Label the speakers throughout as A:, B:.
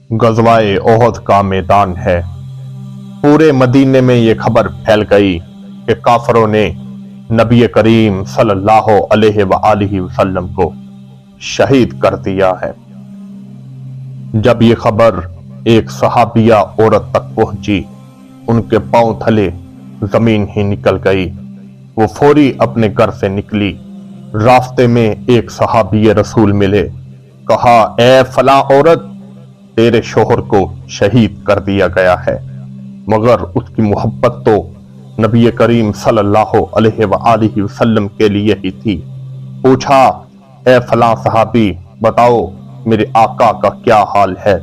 A: गज़वाए ओहद का मैदान है। पूरे मदीने में ये खबर फैल गई कि काफरों ने नबी करीम सल्लल्लाहु अलैहि वसल्लम को शहीद कर दिया है। जब ये खबर एक सहाबिया औरत तक पहुंची, उनके पांव थले जमीन ही निकल गई। वो फौरी अपने घर से निकली। रास्ते में एक सहाबी रसूल मिले। कहा, ए फला औरत, तेरे शोहर को शहीद कर दिया गया है। मगर उसकी मोहब्बत तो नबी करीम सल्लल्लाहु अलैहि वसल्लम के लिए ही थी। पूछा, ए फला सहाबी, बताओ मेरे आका का क्या हाल है।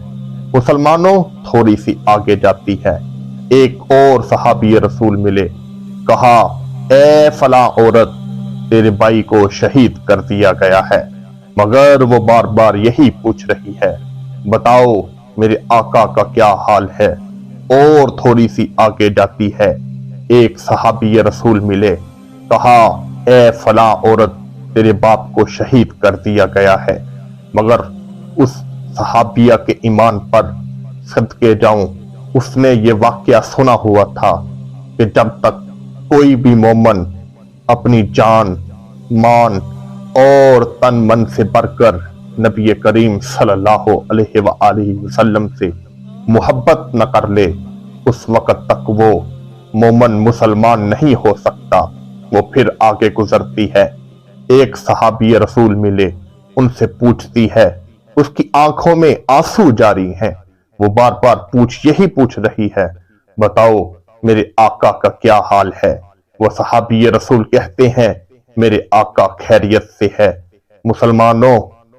A: मुसलमानों थोड़ी सी आगे जाती है। एक और सहाबी रसूल मिले। कहा, ए फला औरत, तेरे भाई को शहीद कर दिया गया है। मगर वो बार बार यही पूछ रही है, बताओ मेरे आका का क्या हाल है। और थोड़ी सी आगे जाती है। एक सहाबी रसूल मिले। कहा, ए फला औरत, तेरे बाप को शहीद कर दिया गया है। मगर उस सहाबिया के ईमान पर सदके जाऊं, उसने ये वाकया सुना हुआ था कि जब तक कोई भी मोमन अपनी जान, मान और तन मन से बढ़कर नबी करीम सल्लल्लाहु अलैहि वसल्लम से मोहब्बत न कर ले, उस वक्त तक वो मोमन मुसलमान नहीं हो सकता। वो फिर आगे गुजरती है। एक सहाबी रसूल मिले। उनसे पूछती है, उसकी आंखों में आंसू जारी हैं। वो बार बार यही पूछ रही है, बताओ मेरे आका का क्या हाल है। वो सहाबी रसूल कहते हैं, मेरे आका खैरियत से है। मुसलमानों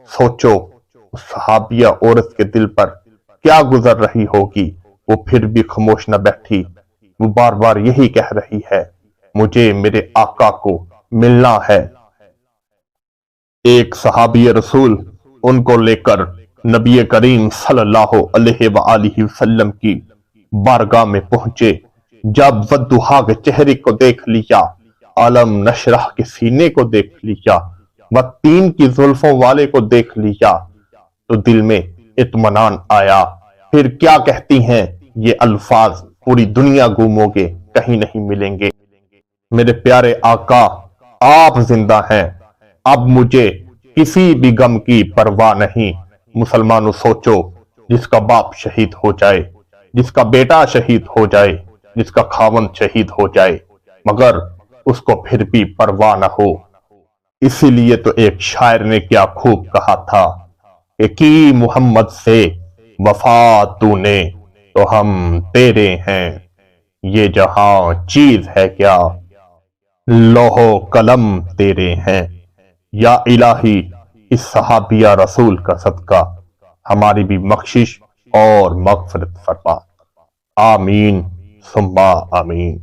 A: सोचो, उस सहाबिया औरत के दिल पर क्या गुजर रही होगी। वो फिर भी खामोश न बैठी। वो बार बार यही कह रही है, मुझे मेरे आका को मिलना है। एक सहाबी रसूल उनको लेकर नबी करीम सल्लल्लाहु अलैहि वसल्लम की बारगाह में पहुंचे। जब वद्दुहा के चेहरे को देख लिया, आलम नशरह के सीने को देख लिया, तीन की जुल्फों वाले को देख लिया, तो दिल में इत्मीनान आया। फिर क्या कहती हैं ये अल्फाज, पूरी दुनिया घूमोगे कहीं नहीं मिलेंगे। मेरे प्यारे आका, आप जिंदा हैं। अब मुझे किसी भी गम की परवाह नहीं। मुसलमानों सोचो, जिसका बाप शहीद हो जाए, जिसका बेटा शहीद हो जाए, जिसका खावंद शहीद हो जाए, मगर उसको फिर भी परवाह न हो। इसीलिए तो एक शायर ने क्या खूब कहा था कि की मोहम्मद से वफा तूने तो हम तेरे हैं, ये जहां चीज है क्या, लोहो कलम तेरे हैं। या इलाही, इस सहाबिया रसूल का सदका हमारी भी बख्शिश और मगफिरत फरमा। आमीन सुम्मा आमीन।